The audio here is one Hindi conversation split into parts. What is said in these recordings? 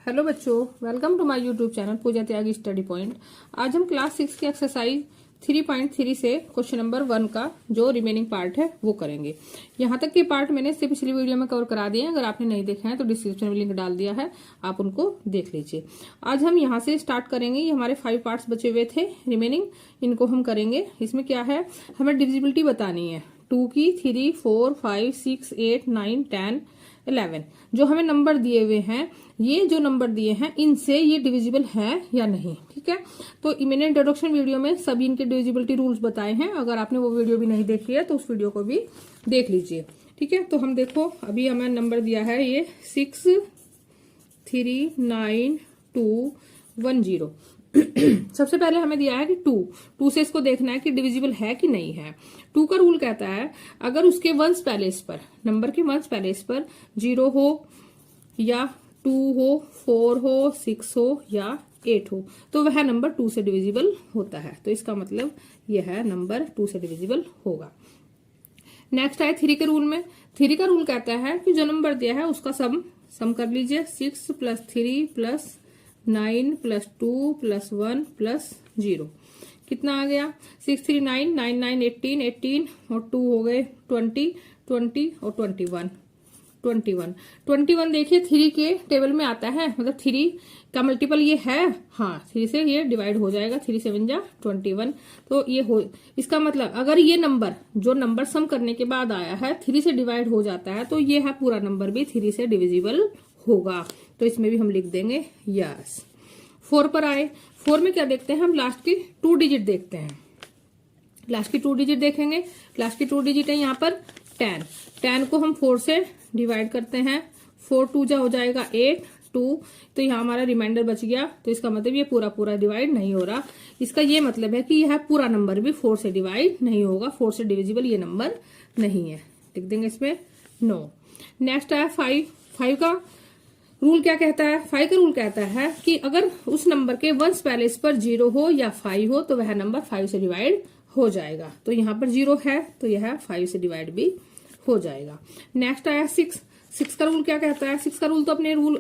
हेलो बच्चों, welcome to my YouTube channel Pooja Tyagi study point. आज हम क्लास 6 की एक्सरसाइज 3.3 से क्वेश्चन नंबर 1 का जो रिमेनिंग पार्ट है वो करेंगे। यहाँ तक के पार्ट मैंने इससे पिछली वीडियो में कवर करा दिए हैं। अगर आपने नहीं देखा है तो डिस्क्रिप्शन में लिंक डाल दिया है, आप उनको देख लीजिए। आज हम यहाँ से स्टार्ट करेंगे। ये हमारे 5 पार्ट्स बचे हुए थे रिमेनिंग, इनको हम करेंगे। इसमें क्या है, हमें डिविजिबिलिटी बतानी है 2 की, 3, 4, 5, 6, 8, 9, 10, 11 जो हमें नंबर दिए हुए हैं। ये जो नंबर दिए हैं इनसे ये डिविजिबल है या नहीं, ठीक है। तो मैंने इंट्रोडक्शन वीडियो में सभी इनके डिविजिबिलिटी रूल्स बताए हैं। अगर आपने वो वीडियो भी नहीं देखी है तो उस वीडियो को भी देख लीजिए, ठीक है। तो हम देखो, अभी हमें नंबर दिया है ये 6, 3, 9, 2, 1, 0। सबसे पहले हमें दिया है कि 2 से इसको देखना है कि डिविजिबल है कि नहीं है। 2 का रूल कहता है अगर उसके वंस पैलेस पर, नंबर के वंस पैलेस पर 0 हो या 2 हो, 4 हो, 6 हो या 8 हो तो वह नंबर 2 से डिविजिबल होता है। तो इसका मतलब यह है नंबर 2 से डिविजिबल होगा। नेक्स्ट है 3 के रूल में। 3 का रूल कहता है कि जो नंबर दिया है उसका सम कर लीजिए। 6 + 3 + 9 + 2 + 1 + 0 कितना आ गया? 6, 3, 9, 9, 9, 18, 18 और 2 हो गए 20, 20 और 21, 21 देखिए 3 के टेबल में आता है, मतलब 3 का मल्टीपल ये है। हाँ, 3 से ये डिवाइड हो जाएगा। 3 7 जा 21। तो ये हो, इसका मतलब अगर ये नंबर जो नंबर सम करने के बाद आया है 3 से डिवाइड हो जाता है तो ये है पूरा नंबर भी 3 से डिविजिबल होगा। तो इसमें भी हम लिख देंगे यस। 4 पर आए। 4 में क्या देखते हैं हम? लास्ट की 2 डिजिट देखते हैं। लास्ट की 2 डिजिट देखेंगे। लास्ट की 2 डिजिट है यहाँ पर 10। 10 को हम 4 से डिवाइड करते हैं। 4 2 जा हो जाएगा 8, 2 तो यहाँ हमारा रिमाइंडर बच गया। तो इसका मतलब ये पूरा डिवाइड नहीं हो रहा। इसका ये मतलब है कि यह पूरा नंबर भी 4 से डिवाइड नहीं होगा। 4 से डिविजिबल ये नंबर नहीं है। लिख देंगे इसमें नो। नेक्स्ट है 5। 5 का रूल क्या कहता है? 5 का रूल कहता है कि अगर उस नंबर के वंस पैलेस पर 0 हो या 5 हो तो वह नंबर 5 से डिवाइड हो जाएगा। तो यहाँ पर 0 है तो यह 5 से डिवाइड भी हो जाएगा। नेक्स्ट आया 6। 6 का रूल क्या कहता है? 6 का रूल तो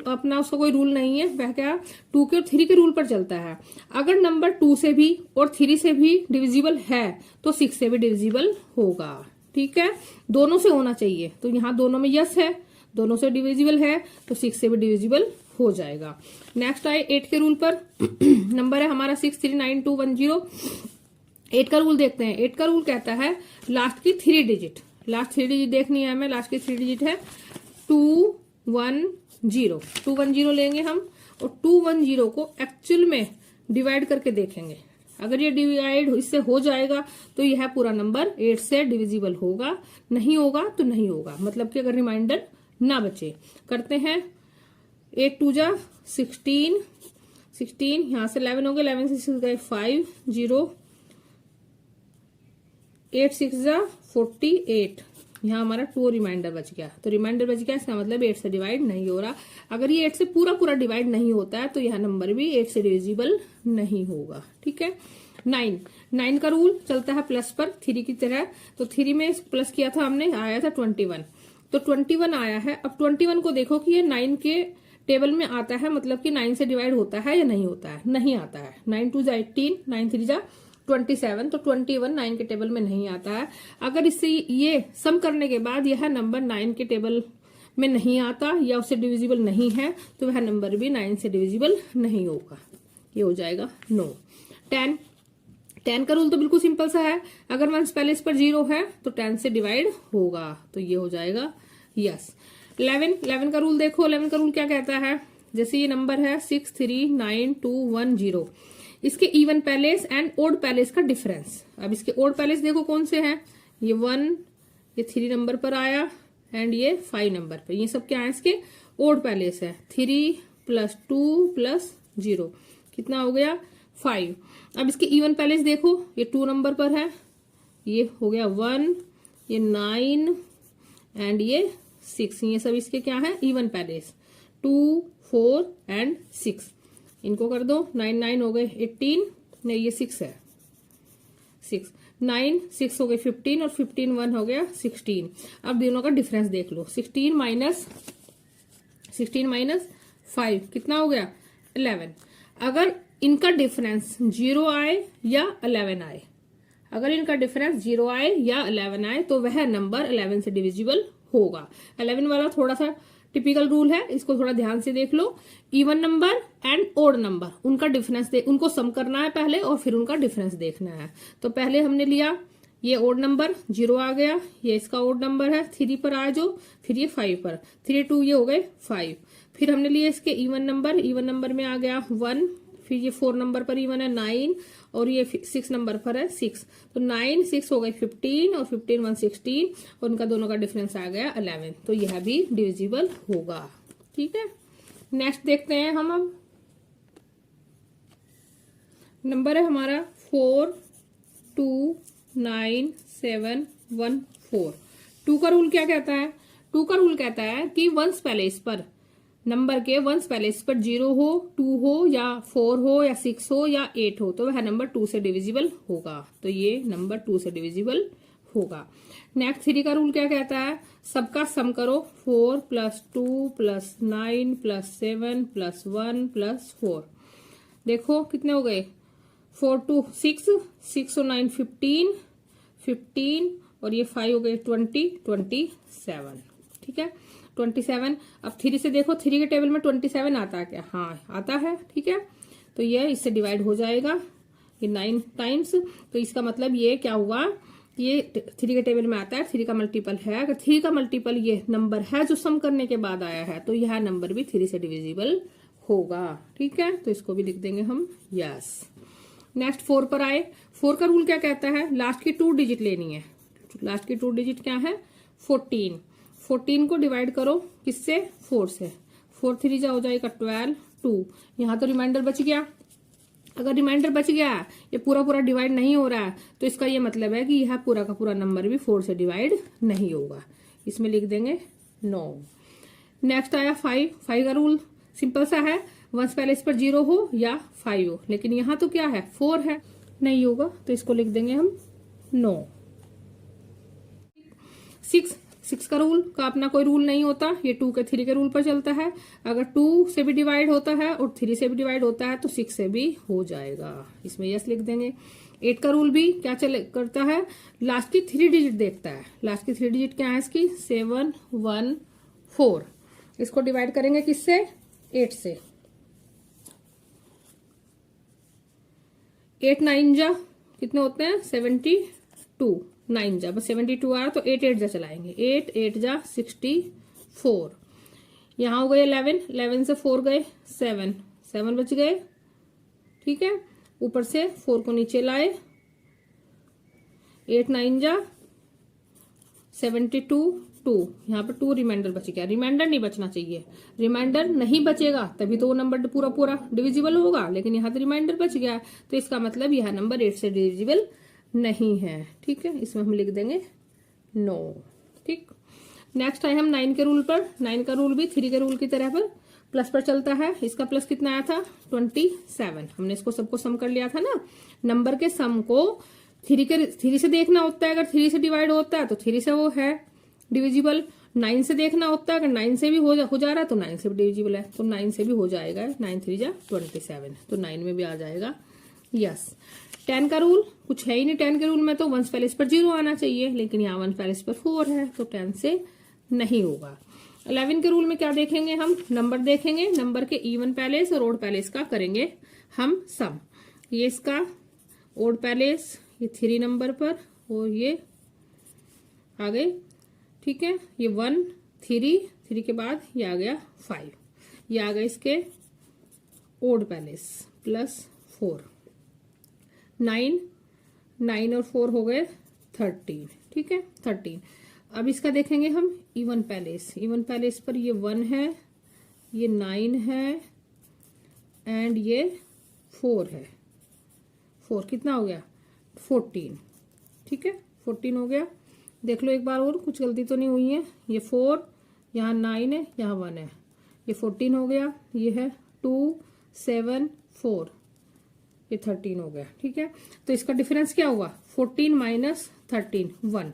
अपना उसका कोई रूल नहीं है। वह क्या 2 के और 3 के रूल पर चलता है। अगर नंबर 2 से भी और 3 से भी डिविजिबल है तो 6 से भी डिविजिबल होगा, ठीक है। दोनों से होना चाहिए। तो यहाँ दोनों में यस है, दोनों से डिविजिबल है तो 6 से भी डिविजिबल हो जाएगा। नेक्स्ट आए 8 के रूल पर। नंबर है हमारा 6, 3, 9, 2, 1, 0। 8 का रूल देखते हैं। 8 का रूल कहता है लास्ट की 3 डिजिट, लास्ट 3 डिजिट देखनी है हमें। लास्ट की 3 डिजिट है 2 1 0। 2 1 0 लेंगे हम और 2 1 0 को एक्चुअल में डिवाइड करके देखेंगे। अगर ये डिवाइड इससे हो जाएगा तो यह पूरा नंबर 8 से डिविजिबल होगा, नहीं होगा तो नहीं होगा। मतलब कि अगर रिमाइंडर ना बचे। करते हैं 8 2 जा 16, 16 यहां से 11 हो गए, 11 से 6 गए 5 0, 8 6 जा 48। यहाँ हमारा 2 रिमाइंडर बच गया। तो रिमाइंडर बच गया, इसका मतलब 8 से डिवाइड नहीं हो रहा। अगर ये 8 से पूरा डिवाइड नहीं होता है तो यह नंबर भी 8 से डिविजिबल नहीं होगा, ठीक है। 9 का रूल चलता है प्लस पर 3 की तरह। तो 3 में प्लस किया था हमने, आया था 21। तो 21 आया है। अब 21 को देखो कि ये 9 के टेबल में आता है, मतलब कि 9 से डिवाइड होता है या नहीं होता है? नहीं आता है। 9 2 जा 18, 9 3 जा 27। तो 21 9 के टेबल में नहीं आता है। अगर इससे ये सम करने के बाद यह नंबर 9 के टेबल में नहीं आता या उससे डिविजिबल नहीं है तो वह नंबर भी 9 से डिविजिबल नहीं होगा। ये हो जाएगा नो। 10 का रूल तो बिल्कुल सिंपल सा है। अगर वंस पैलेस पर 0 है तो 10 से डिवाइड होगा। तो ये हो जाएगा यस। 11 का रूल देखो। 11 का रूल क्या कहता है? जैसे ये नंबर है 6 3 9 2 1 0, इसके even place and odd place का डिफरेंस। अब इसके ओड पैलेस देखो कौन से हैं? ये 1, ये 3 नंबर पर आया एंड ये 5 नंबर पर। ये सब क्या है? इसके ओड पैलेस है। 3 + 2 + 0 कितना हो गया? 5। अब इसके इवन पैलेस देखो, ये 2 नंबर पर है, ये हो गया 1, ये 9 एंड ये 6। ये सब इसके क्या है? Even palace. 2 4 एंड 6 इनको कर दो। 9 9 हो गए 18, नहीं ये 6 है, 6 9 6 हो गए 15 और 15 1 हो गया 16। अब दोनों का डिफरेंस देख लो। 16 माइनस 5, कितना हो गया 11। अगर इनका डिफरेंस 0 आए या 11 आए, अगर इनका डिफरेंस 0 आए या 11 आए तो वह नंबर 11 से डिविजिबल होगा। 11 वाला थोड़ा सा टिपिकल रूल है, इसको थोड़ा ध्यान से देख लो। Even number and odd number, उनका डिफरेंस उनको सम करना है पहले और फिर उनका डिफरेंस देखना है। तो पहले हमने लिया ये ओड नंबर 0 आ गया, ये इसका ओड नंबर है 3 पर आ जो, फिर ये 5 पर, 3 2 ये हो गए 5। फिर हमने लिए इसके इवन नंबर में आ गया 1, फिर ये 4 नंबर पर इवन है 9 और ये 6 नंबर पर है 6। तो 9 6 हो गए 15 और 15 1 16 और उनका दोनों का डिफरेंस आ गया 11। तो यह भी डिविजिबल होगा। ठीक है, नेक्स्ट देखते हैं हम। अब नंबर है हमारा 4 2 9 7 1 4। 2 का रूल क्या कहता है? 2 का रूल कहता है कि वंस प्लेस पर, नंबर के वंस प्लेस पर 0 हो, 2 हो या 4 हो या 6 हो या 8 हो तो वह नंबर 2 से डिविजिबल होगा। तो ये नंबर 2 से डिविजिबल होगा। नेक्स्ट 3 का रूल क्या कहता है? सबका सम करो, 4 + 2 + 9 + 7 + 1 + 4। देखो कितने हो गए, 4 2 6, 6 और 9 15, 15 और ये 5 हो गए 20 27। ठीक है, 27। अब 3 से देखो, 3 के टेबल में 27 आता है क्या? हाँ आता है। ठीक है, तो ये इससे डिवाइड हो जाएगा, ये 9 टाइम्स। तो इसका मतलब ये क्या हुआ, ये 3 के टेबल में आता है, 3 का मल्टीपल है। अगर 3 का मल्टीपल ये नंबर है जो सम करने के बाद आया है तो यह नंबर भी 3 से डिविजिबल होगा। ठीक है, तो इसको भी लिख देंगे हम यस। नेक्स्ट 4 पर आए। 4 का रूल क्या कहता है? लास्ट की 2 डिजिट लेनी है। लास्ट की 2 डिजिट क्या है? 14। 14 को डिवाइड करो किससे? 4 से। 4 3 जा हो जाएगा 12 2। यहाँ तो रिमाइंडर बच गया। अगर रिमाइंडर बच गया, ये पूरा पूरा डिवाइड नहीं हो रहा है, तो इसका ये मतलब है कि यह पूरा का पूरा नंबर भी 4 से डिवाइड नहीं होगा। इसमें लिख देंगे नो। नेक्स्ट आया 5। 5 का रूल सिंपल सा है, वंस प्लेस पर 0 हो या 5 हो, लेकिन यहाँ तो क्या है 4 है, नहीं होगा, तो इसको लिख देंगे हम नो। 6 का रूल का अपना कोई रूल नहीं होता, ये 2 के 3 के रूल पर चलता है। अगर 2 से भी डिवाइड होता है और 3 से भी डिवाइड होता है तो 6 से भी हो जाएगा, इसमें यस लिख देंगे। 8 का रूल भी क्या करता है? लास्ट की 3 डिजिट देखता है। लास्ट की 3 डिजिट क्या है इसकी? 7 1 4। इसको डिवाइड करेंगे किससे? 8 से। 8 9 जा कितने होते हैं? 72। 9 जा बस 72 आया तो 8 8 जा चलाएंगे, 8 8 जा 64। यहाँ हो गए 11, 11 से 4 गए 7, 7 बच गए। ठीक है, ऊपर से 4 को नीचे लाए, 8 9 जा 72 2। यहाँ पर 2 रिमाइंडर बच गया। रिमाइंडर नहीं बचना चाहिए, रिमाइंडर नहीं बचेगा तभी तो वो नंबर पूरा पूरा डिविजिबल होगा, लेकिन यहाँ तो रिमाइंडर बच गया तो इसका मतलब यह नंबर 8 से डिविजिबल नहीं है। ठीक है, इसमें हम लिख देंगे नो। ठीक, नेक्स्ट आए हम 9 के रूल पर। 9 का रूल भी 3 के रूल की तरह पर प्लस पर चलता है। इसका प्लस कितना आया था? 27। हमने इसको सबको सम कर लिया था ना। नंबर के सम को 3 से देखना होता है, अगर 3 से डिवाइड होता है तो 3 से वो है डिविजिबल। 9 से देखना होता है, अगर 9 से भी हो जा रहा है तो 9 से भी डिविजिबल है, तो 9 से भी हो जाएगा। 9 3 जा 27, तो 9 में भी आ जाएगा यस। 10 का रूल कुछ है ही नहीं। 10 के रूल में तो वंस प्लेस पर 0 आना चाहिए, लेकिन यहाँ वंस प्लेस पर 4 है तो 10 से नहीं होगा। 11 के रूल में क्या देखेंगे हम? नंबर देखेंगे, नंबर के इवन पैलेस और ओड पैलेस का करेंगे हम सम। ये इसका ओड पैलेस ये 3 नंबर पर और ये आ गए। ठीक है, ये 1 3 के बाद ये आ गया 5, ये आ गए इसके ओड पैलेस प्लस 4। 9 और 4 हो गए 13। ठीक है, 13। अब इसका देखेंगे हम इवन पैलेस। इवन पैलेस पर ये 1 है, ये 9 है एंड ये 4 है। 4 कितना हो गया? 14। ठीक है, 14 हो गया। देख लो एक बार और, कुछ गलती तो नहीं हुई है। ये 4, यहाँ 9 है, यहाँ 1 है, ये 14 हो गया। ये है 2 7 4, ये 13 हो गया। ठीक है, तो इसका डिफरेंस क्या हुआ? 14 - 13 1।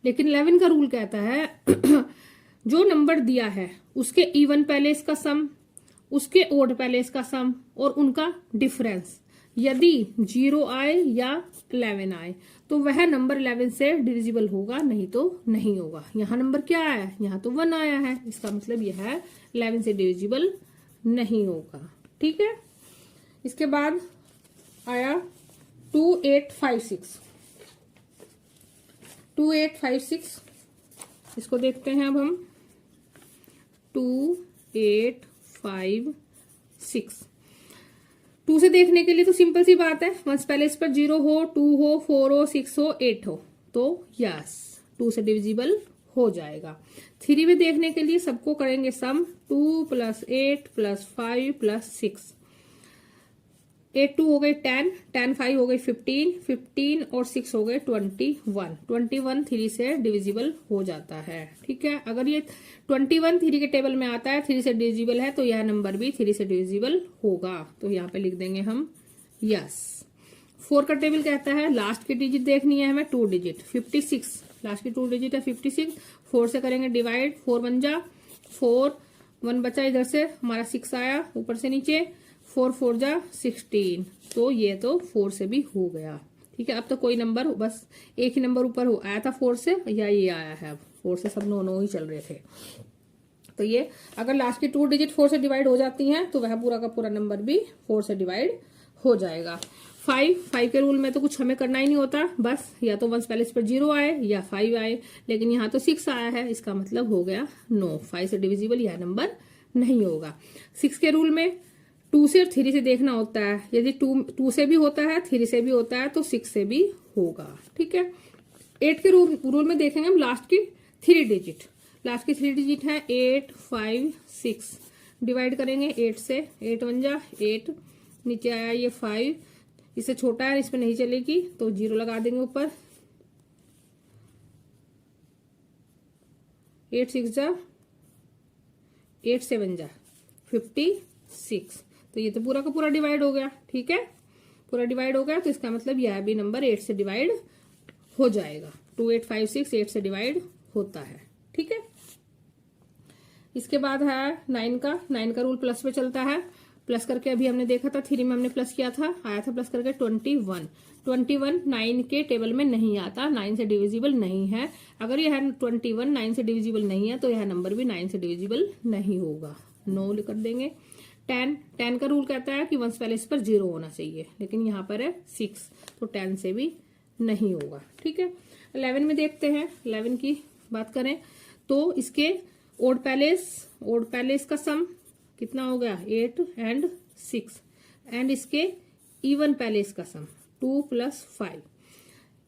लेकिन 11 का रूल कहता है जो नंबर दिया है उसके इवन पैलेस का सम, उसके ओड पैलेस का सम और उनका डिफरेंस यदि 0 आए या 11 आए तो वह नंबर 11 से डिविजिबल होगा, नहीं तो नहीं होगा। यहाँ नंबर क्या आया है, यहाँ तो 1 आया है, इसका मतलब यह है 11 से डिविजिबल नहीं होगा। ठीक है, इसके बाद आया 2856। 2856 इसको देखते हैं अब हम। 2856 2 से देखने के लिए तो सिंपल सी बात है, वंस पहले इस पर 0 हो, 2 हो, 4 हो, 6 हो, 8 हो तो यस 2 से डिविजिबल हो जाएगा। 3 में देखने के लिए सबको करेंगे सम, 2 + 8 + 5 + 6, 8 2 हो गई 10, 10 5 हो गई 15, 15 और 6 हो गए 21, 21 3 से डिविजिबल हो जाता है। ठीक है, अगर ये 21 3 के टेबल में आता है, 3 से डिविजिबल है तो यह नंबर भी 3 से डिविजिबल होगा, तो यहाँ पे लिख देंगे हम यस। 4 का टेबल कहता है लास्ट की डिजिट देखनी है हमें, 2 डिजिट 56, लास्ट की 2 डिजिट है 56, 4 से करेंगे डिवाइड, 4 1 जा 4, 1 बचा इधर से हमारा 6 आया ऊपर से नीचे, 4 4 जा 16, तो ये तो 4 से भी हो गया। ठीक है, अब तो कोई नंबर बस एक ही नंबर ऊपर हो आया था 4 से, या ये आया है, 4 से सब 9 ही चल रहे थे। तो ये अगर लास्ट की 2 डिजिट 4 से डिवाइड हो जाती हैं तो वह पूरा का पूरा नंबर भी 4 से डिवाइड हो जाएगा। 5 के रूल में तो कुछ हमें करना ही नहीं होता, बस या तो वंस पहले इस पर 0 आए या 5 आए, लेकिन यहाँ तो 6 आया है, इसका मतलब हो गया नो, 5 से डिविजिबल यह नंबर नहीं होगा। 6 के रूल में 2 से और 3 से देखना होता है, यदि 2 से भी होता है 3 से भी होता है तो 6 से भी होगा। ठीक है, 8 के रूल में देखेंगे हम लास्ट की 3 डिजिट, लास्ट की 3 डिजिट है 8 5 6, डिवाइड करेंगे 8 से, 8 1 जा 8, नीचे आया ये 5, इससे छोटा है इसमें नहीं चलेगी तो 0 लगा देंगे ऊपर, 8 6 जा 8 7 जा 56, तो ये तो पूरा का पूरा डिवाइड हो गया। ठीक है, पूरा डिवाइड हो गया तो इसका मतलब यह भी नंबर 8 से डिवाइड हो जाएगा। 2856 8 से डिवाइड होता है। ठीक है, इसके बाद है 9 का रूल प्लस पे चलता है, प्लस करके अभी हमने देखा था 3 में हमने प्लस किया था, आया था प्लस करके 21 9 के टेबल में नहीं आता, 9 से डिविजिबल नहीं है। अगर यह 21 9 से डिविजिबल नहीं है तो यह नंबर भी 9 से डिविजिबल नहीं होगा, नो कर देंगे। 10 का रूल कहता है कि वंस पहले इस पर 0 होना चाहिए, लेकिन यहाँ पर है 6 तो 10 से भी नहीं होगा। ठीक है, 11 में देखते हैं, 11 की बात करें तो इसके ओड पैलेस का सम कितना हो गया 8 एंड 6, एंड इसके इवन पैलेस का सम 2 + 5,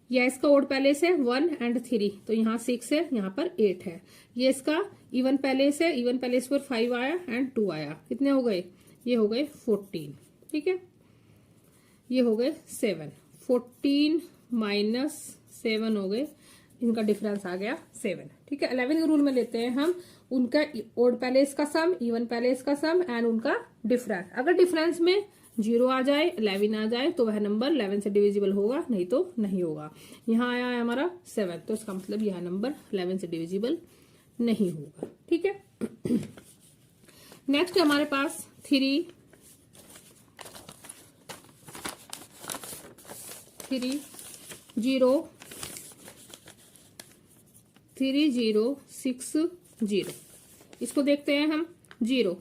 या इसका ओड पैलेस है 1 एंड 3 तो यहाँ 6 है, यहाँ पर 8 है। ये इसका इवन पैलेस है, इवन पैलेस पर 5 आया एंड 2 आया, कितने हो गए, ये हो गए 14। ठीक है, ये हो गए 7, 14 - 7 हो गए, इनका डिफरेंस आ गया 7। ठीक है, 11 के रूल में लेते हैं हम उनका ओड पैलेस का सम, इवन पैलेस का सम एंड उनका डिफरेंस। अगर डिफरेंस में 0 आ जाए 11 आ जाए तो वह नंबर 11 से डिविजिबल होगा, नहीं तो नहीं होगा। यहाँ आया है हमारा 7 तो इसका मतलब यह नंबर 11 से डिविजिबल नहीं होगा। ठीक है, नेक्स्ट हमारे पास 3 0 3 0 6 0, इसको देखते हैं हम। 0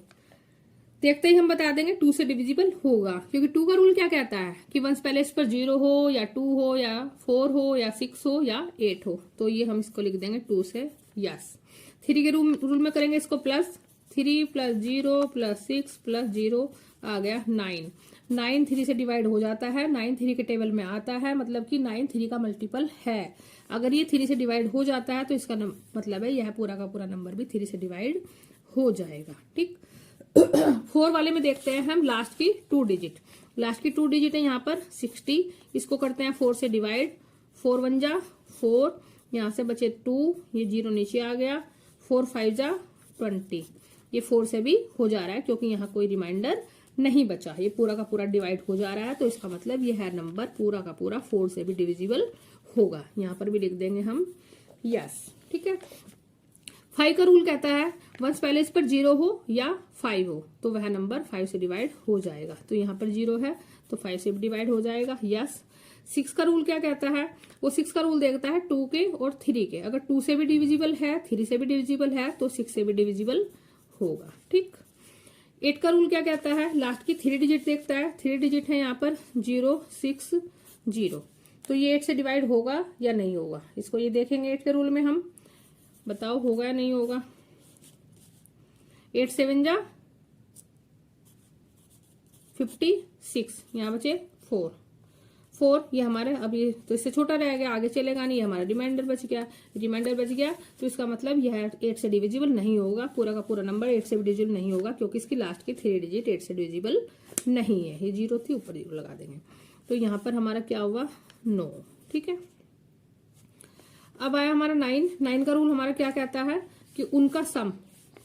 देखते ही हम बता देंगे 2 से डिविजिबल होगा, क्योंकि 2 का रूल क्या कहता है कि वंस पहले इस पर 0 हो या 2 हो या 4 हो या 6 हो या 8 हो, तो ये हम इसको लिख देंगे 2 से यस। 3 के रूल में करेंगे इसको प्लस, 3 + 0 + 6 + 0 आ गया 9, 9 3 से डिवाइड हो जाता है, 9 3 के टेबल में आता है, मतलब कि 9 3 का मल्टीपल है। अगर ये 3 से डिवाइड हो जाता है तो इसका मतलब है यह पूरा का पूरा नंबर भी 3 से डिवाइड हो जाएगा। ठीक, 4 वाले में देखते हैं हम लास्ट की 2 डिजिट, लास्ट की 2 डिजिट है यहाँ पर 60, इसको करते हैं 4 से डिवाइड, 4 1 जा 4, यहाँ से बचे 2, ये 0 नीचे आ गया, 4 5 जा 20, ये 4 से भी हो जा रहा है क्योंकि यहाँ कोई रिमाइंडर नहीं बचा, ये पूरा का पूरा डिवाइड हो जा रहा है, तो इसका मतलब ये है नंबर पूरा का पूरा 4 से भी डिविजिबल होगा। यहाँ पर भी लिख देंगे हम यस। ठीक है, 5 का रूल कहता है वंस पहले इस पर 0 हो या 5 हो तो वह नंबर 5 से डिवाइड हो जाएगा। तो यहाँ पर 0 है तो 5 से डिवाइड हो जाएगा। यस। 6 का रूल क्या कहता है? वो 6 का रूल देखता है 2 के और 3 के। अगर 2 से भी डिविजिबल है, 3 से भी डिविजिबल है तो 6 से भी डिविजिबल होगा। ठीक। 8 का रूल क्या कहता है? लास्ट की 3 डिजिट देखता है। 3 डिजिट है यहाँ पर 0 6 0, तो ये 8 से डिवाइड होगा या नहीं होगा, इसको ये देखेंगे 8 के रूल में हम। बताओ होगा या नहीं होगा। 8 7 जा 56, यहाँ बचे 4 ये हमारे, अब ये तो इससे छोटा रह गया, आगे चलेगा नहीं, हमारा रिमाइंडर बच गया। रिमाइंडर बच गया तो इसका मतलब यह 8 से डिविजिबल नहीं होगा, पूरा का पूरा नंबर 8 से डिविजिबल नहीं होगा क्योंकि इसकी लास्ट की 3 डिजिट 8 से डिविजिबल नहीं है। ये 0 थी, ऊपर 0 लगा देंगे। तो यहाँ पर हमारा क्या हुआ? 9। ठीक है। अब आया हमारा 9 का रूल हमारा क्या कहता है कि उनका सम,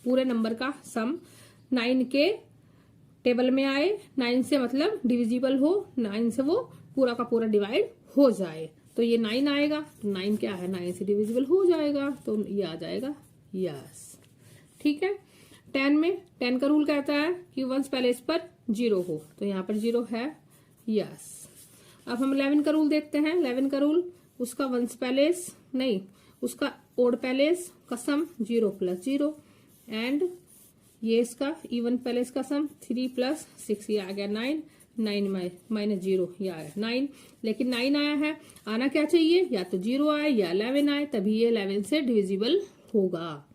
पूरे नंबर का सम 9 के टेबल में आए। 9 से मतलब डिविजिबल हो, 9 से वो पूरा का पूरा डिवाइड हो जाए। तो ये 9 आएगा, तो 9 क्या है? 9 से डिविजिबल हो जाएगा, तो ये आ जाएगा यस। ठीक है। 10 का रूल कहता है कि वंस पहले इस पर 0 हो, तो यहाँ पर 0 है यस। अब हम 11 का रूल देखते हैं। 11 का रूल, उसका वंस पैलेस नहीं, उसका ओड पैलेस का सम 0 + 0 एंड ये इसका इवन पैलेस का सम 3 + 6, ये आ गया 9 -0 ये आया 9। लेकिन 9 आया है, आना क्या चाहिए? या तो 0 आए या 11 आए, तभी ये 11 से डिविजिबल होगा।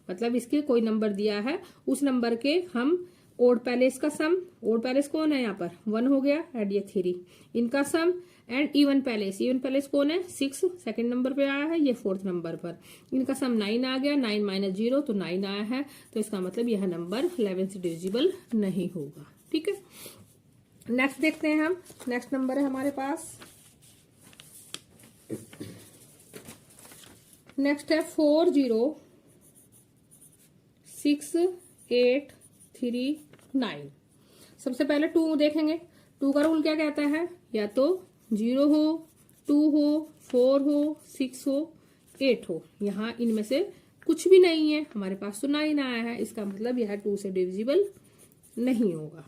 मतलब इसके कोई नंबर दिया है, उस नंबर के हम ओड पैलेस का सम, ओड पैलेस कौन है यहाँ पर? 1 हो गया, एड ये 3 इनका सम, एंड इवन पैलेस कौन है? 6 सेकंड नंबर पे आया है, ये 4th नंबर पर, इनका सम 9 आ गया। 9 - 0 तो 9 आया है, तो इसका मतलब यह नंबर 11 से डिविजिबल नहीं होगा। ठीक है। नेक्स्ट देखते हैं हम। नेक्स्ट नंबर है हमारे पास, नेक्स्ट है 4 0 6 8 3 9। सबसे पहले 2 देखेंगे। 2 का रूल क्या कहता है? या तो 0 हो, 2 हो, 4 हो, 6 हो, 8 हो। यहाँ इनमें से कुछ भी नहीं है, हमारे पास तो 9 आया है, इसका मतलब यह 2 से डिविजिबल नहीं होगा।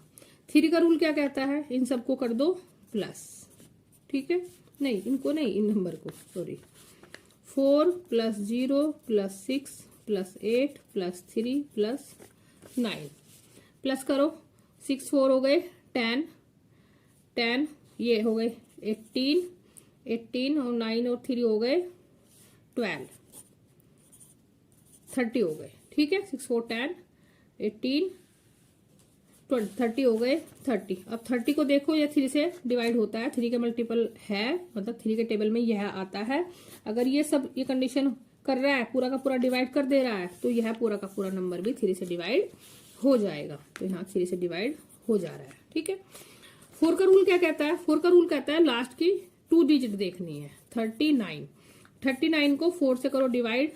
3 का रूल क्या कहता है? इन सबको कर दो प्लस। ठीक है, नहीं इनको नहीं, इन नंबर को, सॉरी। 4 + 0 + 6 + 8 + 3 + 9 प्लस करो। 6 4 हो गए 10, ये हो गए 18 और 9 और 3 हो गए 12, 30 हो गए। ठीक है, 6 4 10 18 20 30 हो गए 30। अब 30 को देखो, ये 3 से डिवाइड होता है, 3 के मल्टीपल है, मतलब 3 के टेबल में यह आता है। अगर ये सब ये कंडीशन कर रहा है, पूरा का पूरा डिवाइड कर दे रहा है, तो यह पूरा का पूरा नंबर भी 3 से डिवाइड हो जाएगा। तो यहाँ 3 से डिवाइड हो जा रहा है। ठीक है। 4 का रूल क्या कहता है? 4 का रूल कहता है लास्ट की 2 डिजिट देखनी है। 39 को 4 से करो डिवाइड,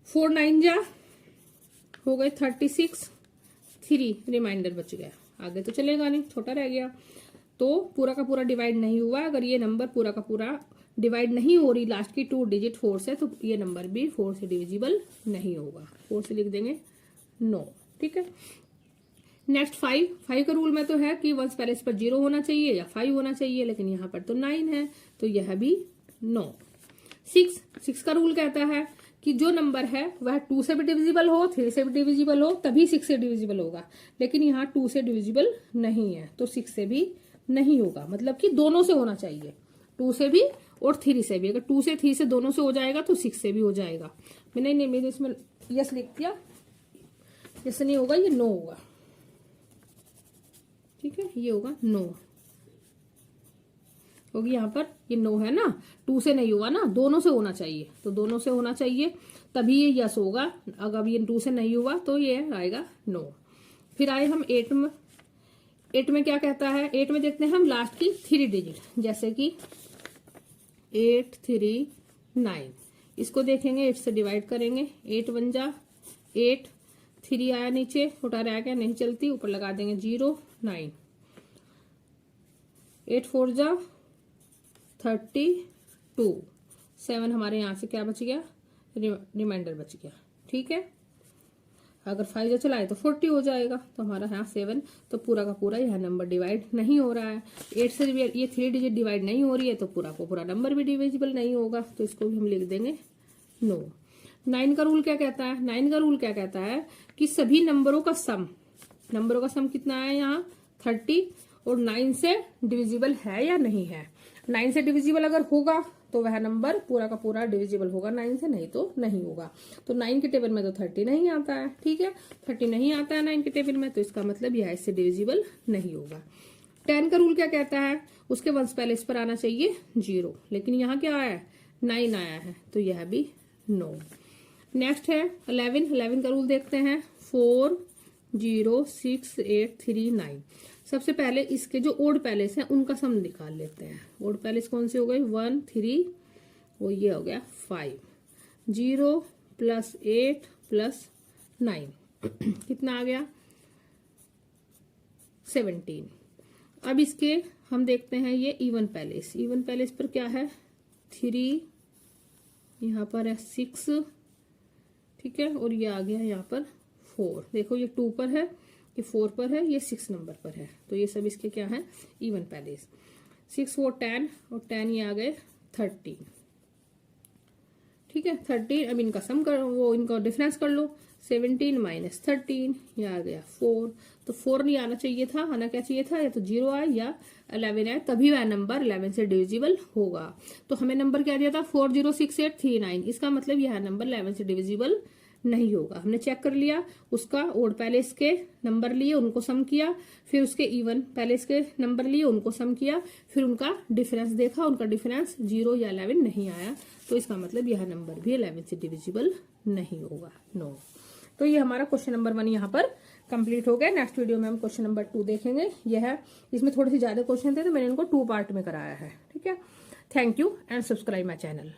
4 9 जा हो गए 36, 3 रिमाइंडर बच गया, आगे तो चलेगा नहीं, छोटा रह गया, तो पूरा का पूरा डिवाइड नहीं हुआ। अगर ये नंबर पूरा का पूरा डिवाइड नहीं हो रही लास्ट की 2 डिजिट 4 से, तो ये नंबर भी 4 से डिविजिबल नहीं होगा। 4 से लिख देंगे नो। ठीक है। नेक्स्ट 5 का रूल में तो है कि वंस पैलेस पर 0 होना चाहिए या 5 होना चाहिए, लेकिन यहाँ पर तो 9 है, तो यह भी नो। 6 का रूल कहता है कि जो नंबर है वह 2 से भी डिविजिबल हो, 3 से भी डिविजिबल हो, तभी 6 से डिविजिबल होगा। लेकिन यहाँ 2 से डिविजिबल नहीं है, तो 6 से भी नहीं होगा। मतलब कि दोनों से होना चाहिए, 2 से भी और 3 से भी। अगर 2 से 3 से दोनों से हो जाएगा तो 6 से भी हो जाएगा। मैंने इसमें यस लिख दिया, यस नहीं होगा, ये नो होगा। ठीक है, ये होगा नो, क्योंकि यहाँ पर ये नो है ना, 2 से नहीं हुआ ना, दोनों से होना चाहिए, तो दोनों से होना चाहिए तभी ये यस होगा। अगर ये 2 से नहीं हुआ तो ये आएगा नो। फिर आए हम 8 में। 8 में क्या कहता है? 8 में देखते हैं हम लास्ट की 3 डिजिट, जैसे कि 8 3 9। इसको देखेंगे, 8 से डिवाइड करेंगे, 8 1 जा 8, 3 आया नीचे, छोटा रह गया, नहीं चलती, ऊपर लगा देंगे 0 9, 8 4 जा 32, 7 हमारे यहाँ से क्या बच गया? रिमाइंडर बच गया। ठीक है, अगर 5 से चलाए तो 40 हो जाएगा, तो हमारा यहाँ 7, तो पूरा का पूरा यह नंबर डिवाइड नहीं हो रहा है। 8 से ये 3 डिजिट डिवाइड नहीं हो रही है, तो पूरा को पूरा नंबर भी डिविजिबल नहीं होगा, तो इसको भी हम लिख देंगे नो। 9 का रूल क्या कहता है? 9 का रूल क्या कहता है कि सभी नंबरों का सम कितना है यहाँ 30, और 9 से डिविजिबल है या नहीं है। 9 से डिविजिबल अगर होगा तो वह नंबर पूरा का पूरा डिविजिबल होगा 9 से, नहीं तो नहीं होगा। तो 9 के टेबल में तो 30 नहीं आता है। ठीक है, 30 नहीं आता है 9 के टेबल में, तो इसका मतलब यह इससे डिविजिबल नहीं होगा। 10 का रूल क्या कहता है? उसके वंश पहले इस पर आना चाहिए 0, लेकिन यहाँ क्या आया है 9 आया है, तो यह भी नो। नेक्स्ट है 11 का रूल देखते हैं। 4 0 6 8 3 9। सबसे पहले इसके जो ओड पैलेस है उनका सम निकाल लेते हैं। ओड पैलेस कौन से हो गए 1 3, वो ये हो गया 5। 0 + 8 + 9 कितना आ गया 17। अब इसके हम देखते हैं ये इवन पैलेस पर क्या है 3, यहाँ पर है 6, ठीक है, और ये आ गया यहाँ पर 4। देखो ये 2 पर है, ये 4 पर है, ये 6 नंबर पर है, तो ये सब इसके क्या है इवन पैलेस। 6 4 10, और 10 ये आ गए 13। ठीक है 13। अब इनका सम कर, वो इनका डिफरेंस कर लो। 17 - 13, ये आ गया 4। तो 4 नहीं आना चाहिए था, आना क्या चाहिए था, या तो 0 आए या 11 आए, तभी वह नंबर 11 से डिविजिबल होगा। तो हमें नंबर क्या दिया था 406839। इसका मतलब यह नंबर 11 से डिविजिबल नहीं होगा। हमने चेक कर लिया, उसका ओड पैलेस के नंबर लिए, उनको सम किया, फिर उसके इवन पैलेस के नंबर लिए, उनको सम किया, फिर उनका डिफरेंस देखा, उनका डिफरेंस 0 या 11 नहीं आया, तो इसका मतलब यह नंबर भी 11 से डिविजिबल नहीं होगा, नो। तो ये हमारा क्वेश्चन नंबर 1 यहाँ पर कंप्लीट हो गया। नेक्स्ट वीडियो में हम क्वेश्चन नंबर 2 देखेंगे। यह है, इसमें थोड़े से ज्यादा क्वेश्चन थे, तो मैंने इनको 2 पार्ट में कराया है। ठीक है, thank you and subscribe my channel.